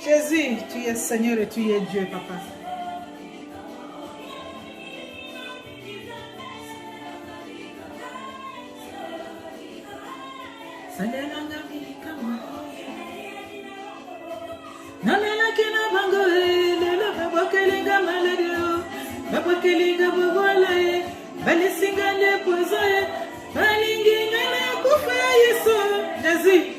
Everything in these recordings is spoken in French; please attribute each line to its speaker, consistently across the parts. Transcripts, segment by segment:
Speaker 1: Jésus, tu es Seigneur et tu es Dieu, papa. Jésus.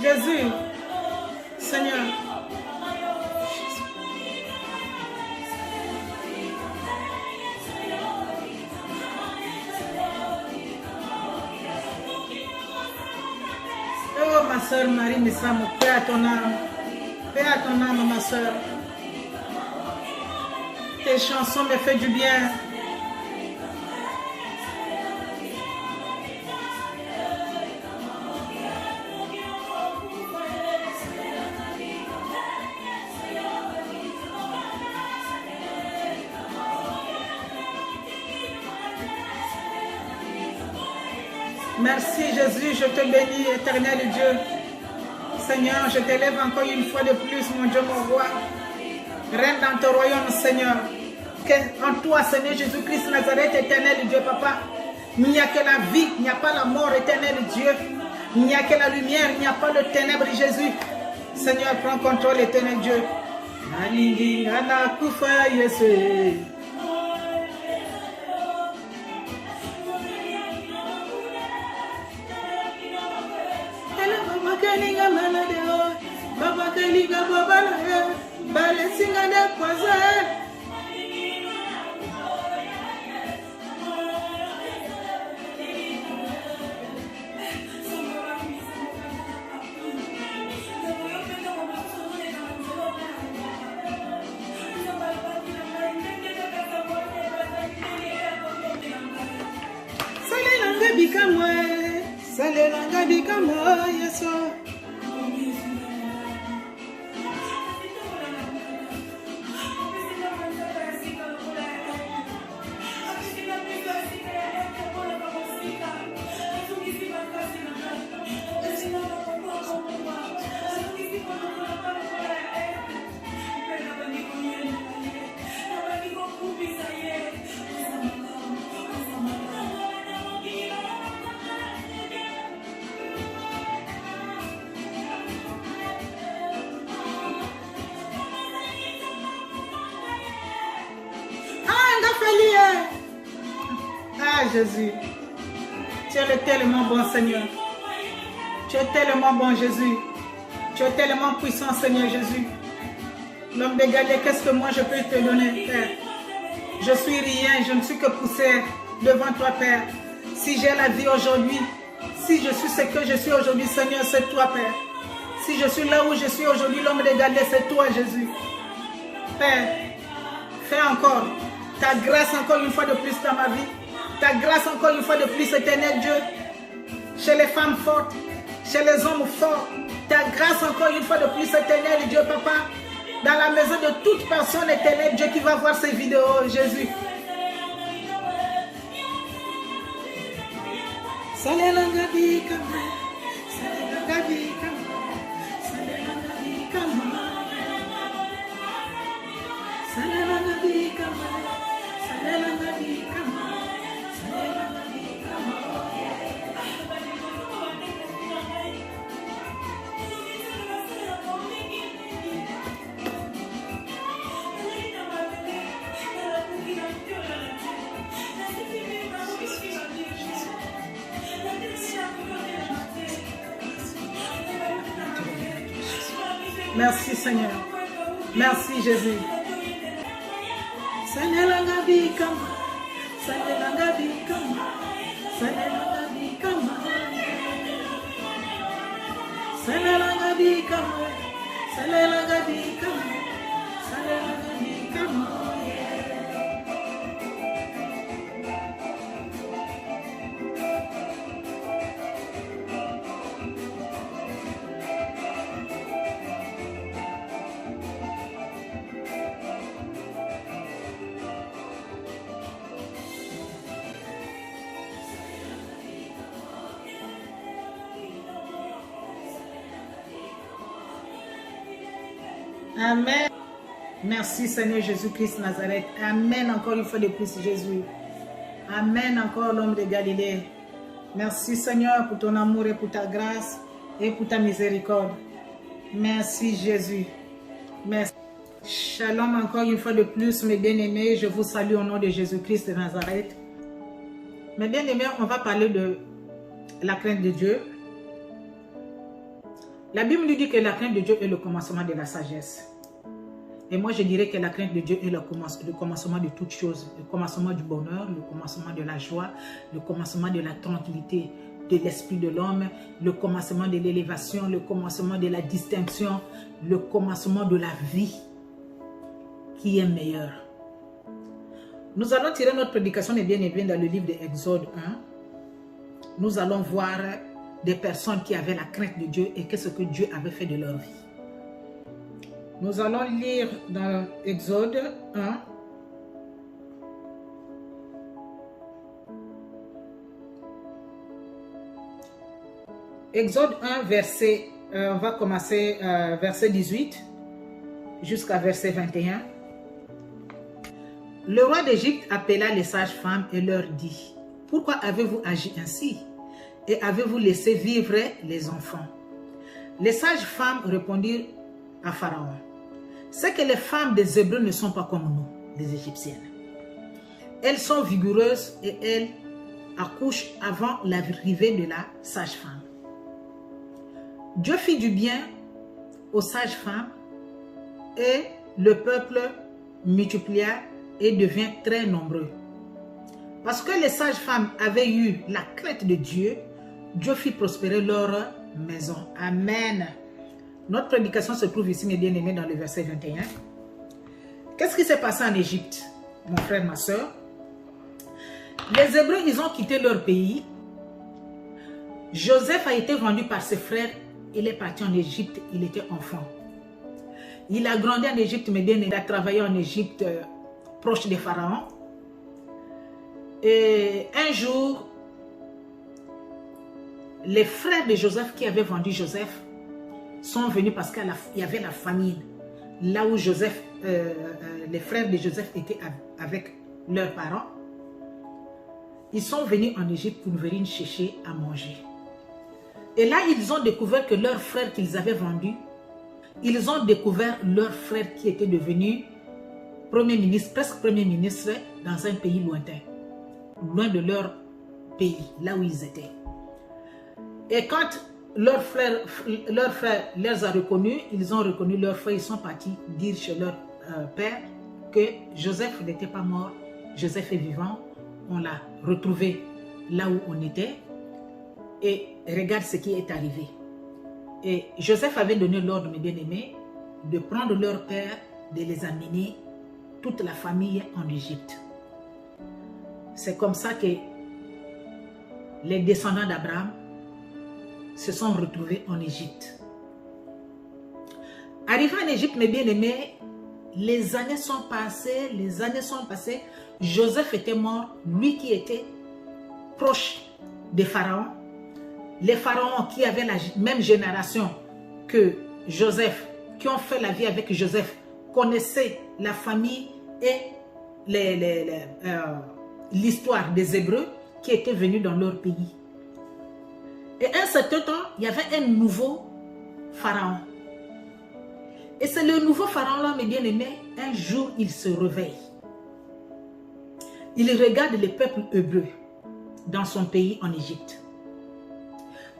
Speaker 1: Jésus, Seigneur. Oh ma soeur Marie Messamo, paix à ton âme. Paix à ton âme, ma soeur. Tes chansons me font du bien. Merci Jésus, je te bénis, éternel Dieu. Seigneur, je t'élève encore une fois de plus, mon Dieu, mon roi. Règne dans ton royaume, Seigneur. En toi, Seigneur Jésus-Christ, Nazareth, éternel Dieu, papa. Il n'y a que la vie, il n'y a pas la mort, éternel Dieu. Il n'y a que la lumière, il n'y a pas de ténèbres, Jésus. Seigneur, prends contrôle, éternel Dieu. Jésus, tu es tellement bon, Seigneur. Tu es tellement bon, Jésus. Tu es tellement puissant, Seigneur Jésus. L'homme de Galilée, qu'est-ce que moi je peux te donner, Père? Je suis rien, je ne suis que poussière devant toi, Père. Si j'ai la vie aujourd'hui, si je suis ce que je suis aujourd'hui, Seigneur, c'est toi, Père. Si je suis là où je suis aujourd'hui, l'homme de Galilée, c'est toi, Jésus. Père, fais encore ta grâce encore une fois de plus dans ma vie. Ta grâce encore une fois de plus, éternel Dieu, chez les femmes fortes, chez les hommes forts. Ta grâce encore une fois de plus, éternel Dieu, papa, dans la maison de toute personne, éternel Dieu, qui va voir ces vidéos, Jésus. Merci Seigneur. Merci Jésus. Amen. Merci Seigneur Jésus-Christ Nazareth. Amen encore une fois de plus Jésus. Amen encore l'homme de Galilée. Merci Seigneur pour ton amour et pour ta grâce et pour ta miséricorde. Merci Jésus. Merci. Shalom encore une fois de plus mes bien-aimés. Je vous salue au nom de Jésus-Christ de Nazareth. Mes bien-aimés, on va parler de la crainte de Dieu. La Bible nous dit que la crainte de Dieu est le commencement de la sagesse. Et moi, je dirais que la crainte de Dieu est le commencement de toutes choses. Le commencement du bonheur, le commencement de la joie, le commencement de la tranquillité de l'esprit de l'homme, le commencement de l'élévation, le commencement de la distinction, le commencement de la vie qui est meilleure. Nous allons tirer notre prédication des bien-aimés dans le livre de Exode 1. Nous allons voir des personnes qui avaient la crainte de Dieu et qu'est-ce que Dieu avait fait de leur vie. Nous allons lire dans Exode 1. Exode 1, verset, on va commencer verset 18 jusqu'à verset 21. Le roi d'Égypte appela les sages-femmes et leur dit: « Pourquoi avez-vous agi ainsi? Et avez-vous laissé vivre les enfants? » Les sages-femmes répondirent à Pharaon: « C'est que les femmes des Hébreux ne sont pas comme nous, les Égyptiennes. Elles sont vigoureuses et elles accouchent avant l'arrivée de la sage-femme. » Dieu fit du bien aux sages-femmes et le peuple multiplia et devint très nombreux. Parce que les sages-femmes avaient eu la crainte de Dieu, Dieu fit prospérer leur maison. Amen. Notre prédication se trouve ici, mes bien-aimés, dans le verset 21. Qu'est-ce qui s'est passé en Égypte, mon frère, ma soeur? Les Hébreux, ils ont quitté leur pays. Joseph a été vendu par ses frères. Il est parti en Égypte, il était enfant. Il a grandi en Égypte, mes bien-aimés. Il a travaillé en Égypte, proche des pharaons. Et un jour, les frères de Joseph qui avaient vendu Joseph sont venus parce qu'il y avait la famine. Là où Joseph, les frères de Joseph étaient avec leurs parents. Ils sont venus en Égypte pour venir chercher à manger. Et là, ils ont découvert que leurs frères qu'ils avaient vendus, ils ont découvert leur frère qui était devenu premier ministre, presque premier ministre dans un pays lointain, loin de leur pays, là où ils étaient. Et quand leur frère les a reconnus, ils ont reconnu leur frère, ils sont partis dire chez leur père que Joseph n'était pas mort, Joseph est vivant, on l'a retrouvé là où on était et regarde ce qui est arrivé. Et Joseph avait donné l'ordre, mes bien-aimés, de prendre leur père, de les amener, toute la famille en Égypte. C'est comme ça que les descendants d'Abraham se sont retrouvés en Égypte. Arrivé en Égypte, mes bien-aimés, les années sont passées, Joseph était mort, lui qui était proche des pharaons. Les pharaons qui avaient la même génération que Joseph, qui ont fait la vie avec Joseph, connaissaient la famille et l'histoire des Hébreux qui étaient venus dans leur pays. Et un certain temps, il y avait un nouveau pharaon. Et c'est le nouveau pharaon-là, mes bien-aimés, un jour, il se réveille. Il regarde le peuple hébreu dans son pays en Égypte.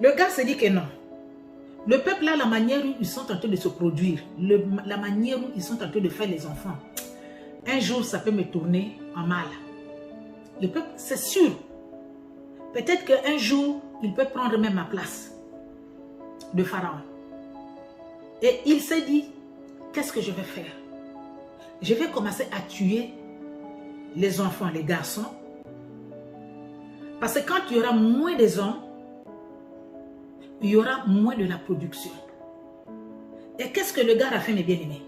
Speaker 1: Le gars se dit que non. Le peuple là, la manière où ils sont en train de se produire, la manière où ils sont en train de faire les enfants, un jour, ça peut me tourner en mal. Le peuple, c'est sûr. Peut-être qu'un jour, il peut prendre même ma place de pharaon. Et il s'est dit, qu'est-ce que je vais faire? Je vais commencer à tuer les enfants, les garçons. Parce que quand il y aura moins des hommes, il y aura moins de la production. Et qu'est-ce que le gars a fait, mes bien-aimés?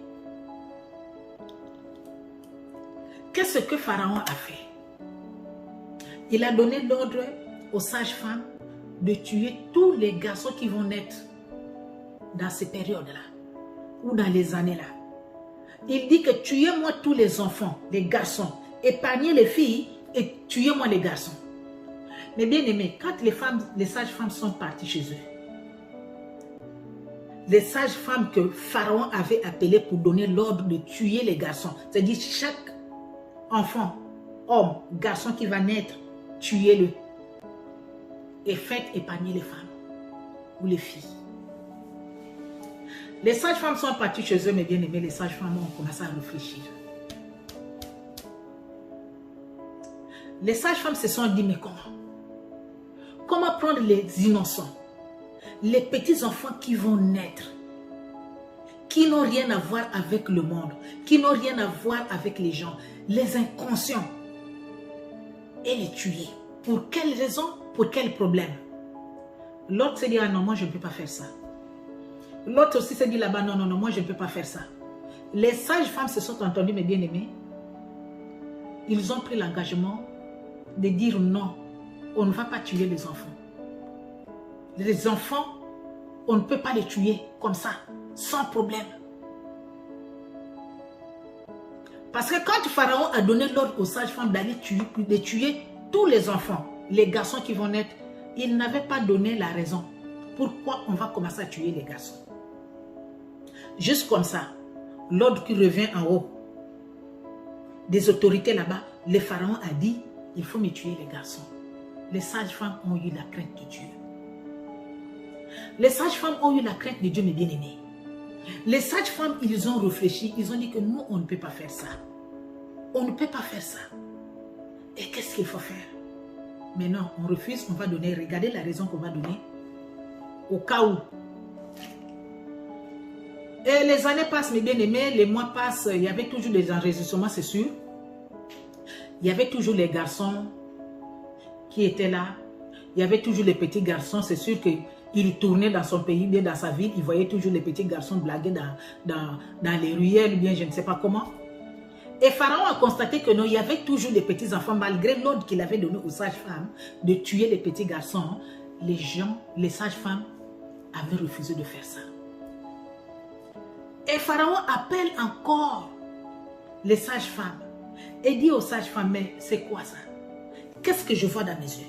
Speaker 1: Qu'est-ce que Pharaon a fait? Il a donné l'ordre aux sages-femmes de tuer tous les garçons qui vont naître dans ces périodes-là ou dans les années-là. Il dit que tuez-moi tous les enfants, les garçons, épargnez les filles et tuez-moi les garçons. Mais bien aimé, quand les sages-femmes sont parties chez eux, les sages-femmes que Pharaon avait appelées pour donner l'ordre de tuer les garçons, c'est-à-dire chaque enfant, homme, garçon qui va naître, tuez-le. Et faites épargner les femmes ou les filles. Les sages-femmes sont parties chez eux, mais bien aimés, les sages-femmes ont commencé à réfléchir. Les sages-femmes se sont dit, mais comment? Comment prendre les innocents, les petits-enfants qui vont naître, qui n'ont rien à voir avec le monde, qui n'ont rien à voir avec les gens, les inconscients, et les tuer? Pour quelle raison? Pour quel problème? L'autre s'est dit, ah non, moi je ne peux pas faire ça. L'autre aussi s'est dit là-bas, non, non, non, moi je ne peux pas faire ça. Les sages-femmes se sont entendues, mes bien-aimés. Ils ont pris l'engagement de dire non, on ne va pas tuer les enfants. Les enfants, on ne peut pas les tuer comme ça, sans problème. Parce que quand Pharaon a donné l'ordre aux sages-femmes d'aller tuer tous les enfants, les garçons qui vont naître, il n'avait pas donné la raison. Pourquoi on va commencer à tuer les garçons? Juste comme ça, l'ordre qui revient en haut, des autorités là-bas, le Pharaon a dit, il faut me tuer les garçons. Les sages-femmes ont eu la crainte de Dieu. Les sages-femmes ont eu la crainte de Dieu, mes bien-aimés. Les sages-femmes, ils ont réfléchi, ils ont dit que nous, on ne peut pas faire ça. On ne peut pas faire ça. Et qu'est-ce qu'il faut faire? Mais non, on refuse, on va donner, regardez la raison qu'on va donner. Au cas où. Et les années passent, mes bien-aimés, les mois passent, il y avait toujours des enregistrements, c'est sûr. Il y avait toujours les garçons qui étaient là. Il y avait toujours les petits garçons, c'est sûr qu'il tournait dans son pays, bien dans sa ville, il voyait toujours les petits garçons blaguer dans les ruelles, bien je ne sais pas comment. Et Pharaon a constaté que non, il y avait toujours des petits enfants, malgré l'ordre qu'il avait donné aux sages-femmes de tuer les petits garçons. Les sages-femmes avaient refusé de faire ça. Et Pharaon appelle encore les sages-femmes et dit aux sages-femmes, mais c'est quoi ça? Qu'est-ce que je vois dans mes yeux?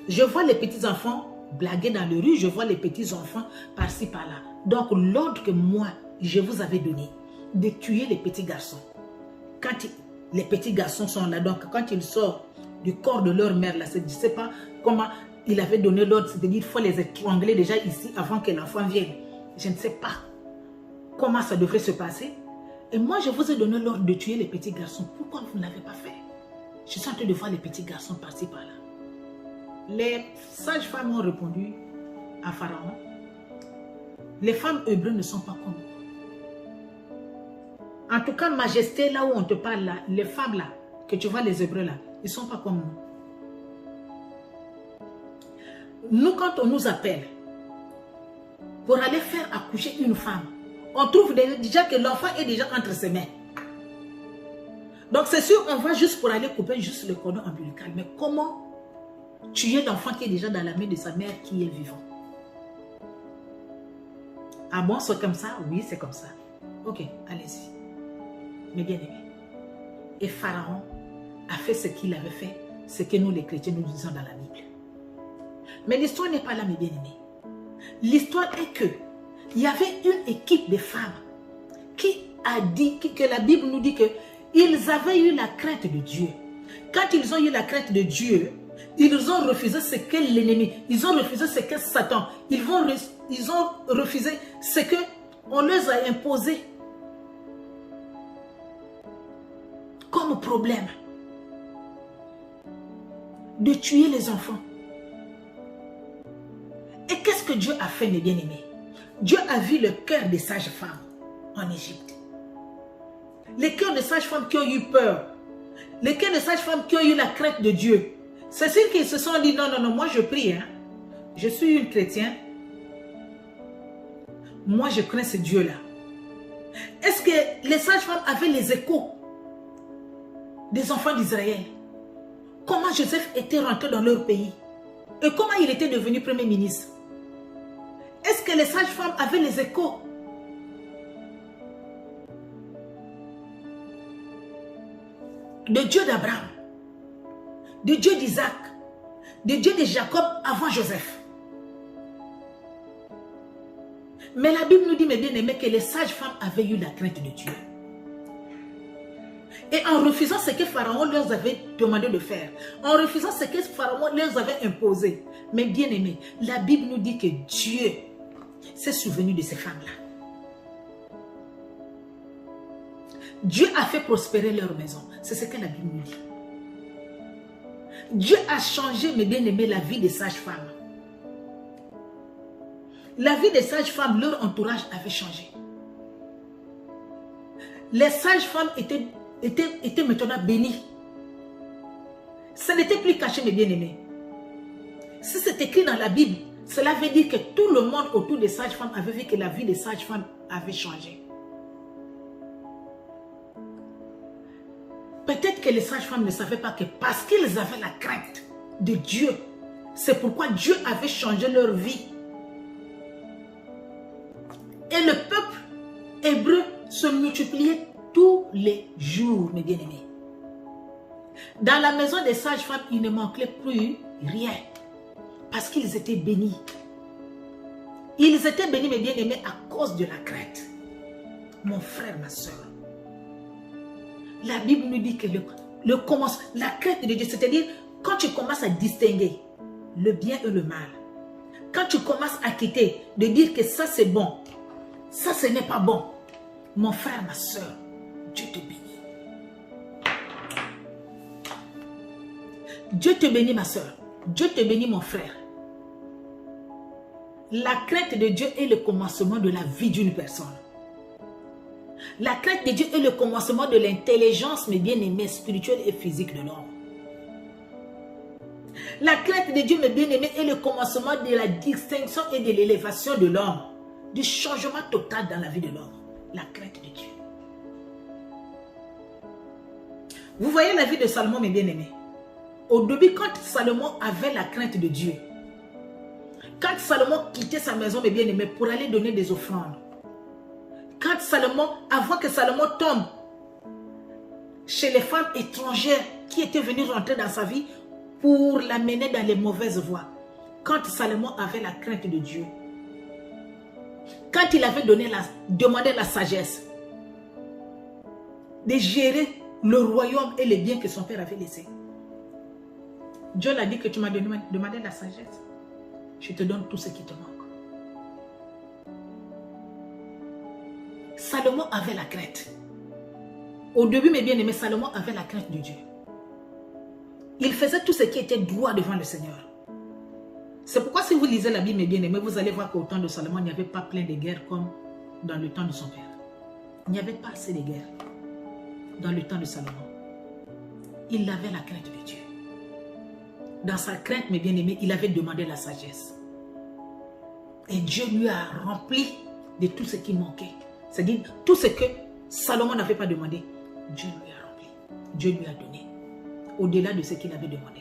Speaker 1: Je vois les petits-enfants blaguer dans les rues, je vois les petits-enfants par-ci, par-là. Donc l'ordre que moi, je vous avais donné, de tuer les petits garçons. Quand les petits garçons sont là, donc quand ils sortent du corps de leur mère, là, je ne sais pas comment il avait donné l'ordre, c'est-à-dire qu'il faut les étrangler déjà ici avant que l'enfant vienne. Je ne sais pas comment ça devrait se passer. Et moi, je vous ai donné l'ordre de tuer les petits garçons. Pourquoi vous ne l'avez pas fait? Je suis en train de voir les petits garçons par-ci, par-là. Les sages-femmes ont répondu à Pharaon. Les femmes hébreues ne sont pas comme nous. En tout cas, majesté, là où on te parle, là, les femmes là, que tu vois les hébreux là, ils ne sont pas comme nous. Nous, quand on nous appelle pour aller faire accoucher une femme, on trouve déjà que l'enfant est déjà entre ses mains. Donc c'est sûr, on va juste pour aller couper juste le cordon ombilical. Mais comment tuer l'enfant qui est déjà dans la main de sa mère qui est vivant? Ah bon, c'est comme ça? Oui, c'est comme ça. Ok, allez-y. Mais bien aimé. Et Pharaon a fait ce qu'il avait fait, ce que nous les chrétiens nous disons dans la Bible. Mais l'histoire n'est pas là, mes bien-aimés. L'histoire est que il y avait une équipe de femmes qui a dit, que la Bible nous dit qu'ils avaient eu la crainte de Dieu. Quand ils ont eu la crainte de Dieu, ils ont refusé ce qu'est l'ennemi. Ils ont refusé ce qu'est Satan. Ils ont refusé ce qu'on leur a imposé comme problème. De tuer les enfants. Et qu'est-ce que Dieu a fait, mes bien-aimés? Dieu a vu le cœur des sages-femmes en Égypte. Les cœurs des sages-femmes qui ont eu peur. Les cœurs des sages-femmes qui ont eu la crainte de Dieu. C'est ceux qui se sont dit, non, non, non, moi je prie. Hein. Je suis une chrétienne. Moi je crains ce Dieu-là. Est-ce que les sages-femmes avaient les échos des enfants d'Israël? Comment Joseph était rentré dans leur pays? Et comment il était devenu premier ministre? Est-ce que les sages-femmes avaient les échos de Dieu d'Abraham, de Dieu d'Isaac, de Dieu de Jacob avant Joseph. Mais la Bible nous dit, mes bien-aimés, que les sages-femmes avaient eu la crainte de Dieu. Et en refusant ce que Pharaon leur avait demandé de faire, en refusant ce que Pharaon leur avait imposé, mais bien-aimés, la Bible nous dit que Dieu s'est souvenu de ces femmes-là. Dieu a fait prospérer leur maison. C'est ce que la Bible nous dit. Dieu a changé, mes bien-aimés, la vie des sages-femmes. La vie des sages-femmes, leur entourage avait changé. Les sages-femmes étaient maintenant bénies. Ça n'était plus caché, mes bien-aimés. Si c'est écrit dans la Bible, cela veut dire que tout le monde autour des sages-femmes avait vu que la vie des sages-femmes avait changé. Peut-être que les sages-femmes ne savaient pas que parce qu'ils avaient la crainte de Dieu, c'est pourquoi Dieu avait changé leur vie. Et le peuple hébreu se multipliait tous les jours, mes bien-aimés. Dans la maison des sages-femmes, il ne manquait plus rien. Parce qu'ils étaient bénis. Ils étaient bénis, mes bien-aimés, à cause de la crainte. Mon frère, ma soeur. La Bible nous dit que la crainte de Dieu, c'est-à-dire quand tu commences à distinguer le bien et le mal, quand tu commences à quitter, de dire que ça c'est bon, ça ce n'est pas bon, mon frère, ma soeur, Dieu te bénit. Dieu te bénit, ma soeur. Dieu te bénit, mon frère. La crainte de Dieu est le commencement de la vie d'une personne. La crainte de Dieu est le commencement de l'intelligence, mes bien-aimés, spirituelle et physique de l'homme. La crainte de Dieu, mes bien-aimés, est le commencement de la distinction et de l'élévation de l'homme. Du changement total dans la vie de l'homme. La crainte de Dieu. Vous voyez la vie de Salomon, mes bien-aimés. Au début, quand Salomon avait la crainte de Dieu, quand Salomon quittait sa maison, mes bien-aimés, pour aller donner des offrandes, quand Salomon, avant que Salomon tombe chez les femmes étrangères qui étaient venues rentrer dans sa vie pour l'amener dans les mauvaises voies, quand Salomon avait la crainte de Dieu, quand il avait demandé la sagesse de gérer le royaume et les biens que son père avait laissés, Dieu l'a dit que tu m'as demandé la sagesse. Je te donne tout ce qui te manque. Salomon avait la crainte. Au début, mes bien-aimés, Salomon avait la crainte de Dieu. Il faisait tout ce qui était droit devant le Seigneur. C'est pourquoi si vous lisez la Bible, mes bien-aimés, vous allez voir qu'au temps de Salomon, il n'y avait pas plein de guerres comme dans le temps de son père. Il n'y avait pas assez de guerres dans le temps de Salomon. Il avait la crainte de Dieu. Dans sa crainte, mes bien-aimés, il avait demandé la sagesse. Et Dieu lui a rempli de tout ce qui manquait. C'est-à-dire, tout ce que Salomon n'avait pas demandé, Dieu lui a rempli. Dieu lui a donné. Au-delà de ce qu'il avait demandé.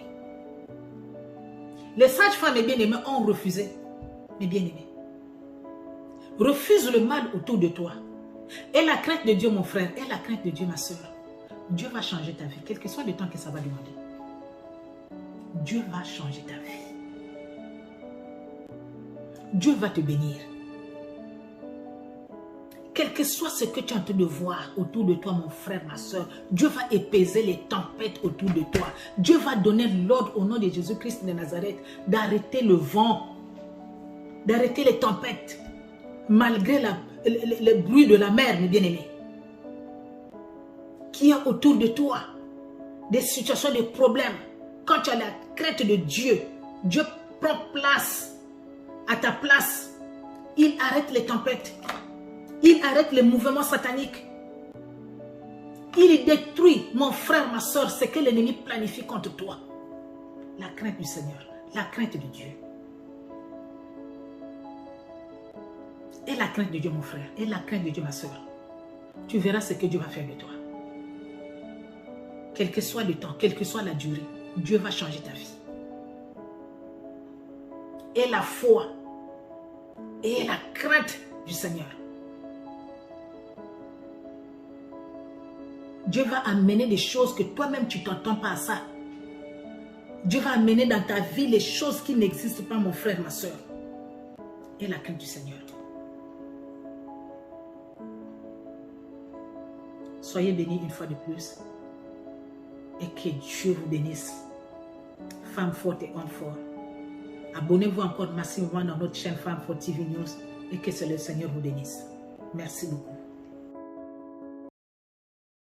Speaker 1: Les sages-femmes, mes bien-aimés, ont refusé. Mes bien-aimés. Refuse le mal autour de toi. Et la crainte de Dieu, mon frère, et la crainte de Dieu, ma soeur. Dieu va changer ta vie, quel que soit le temps que ça va demander. Dieu va changer ta vie. Dieu va te bénir. Quel que soit ce que tu es en train de voir autour de toi, mon frère, ma soeur, Dieu va épaiser les tempêtes autour de toi. Dieu va donner l'ordre au nom de Jésus-Christ de Nazareth d'arrêter le vent, d'arrêter les tempêtes, malgré le bruit de la mer, mes bien-aimés, qui est autour de toi, des situations de problèmes. Quand tu as la crainte de Dieu, Dieu prend place à ta place. Il arrête les tempêtes. Il arrête les mouvements sataniques. Il détruit, mon frère, ma soeur, ce que l'ennemi planifie contre toi. La crainte du Seigneur, la crainte de Dieu. Et la crainte de Dieu, mon frère, et la crainte de Dieu, ma soeur. Tu verras ce que Dieu va faire de toi. Quel que soit le temps, quelle que soit la durée, Dieu va changer ta vie. Et la foi, et la crainte du Seigneur. Dieu va amener des choses que toi-même tu ne t'entends pas à ça. Dieu va amener dans ta vie les choses qui n'existent pas, mon frère, ma soeur. Et la crainte du Seigneur. Soyez bénis une fois de plus. Et que Dieu vous bénisse. Femmes fortes et hommes forts. Abonnez-vous encore massivement dans notre chaîne Femme Forte TV News. Et que le Seigneur vous bénisse. Merci beaucoup.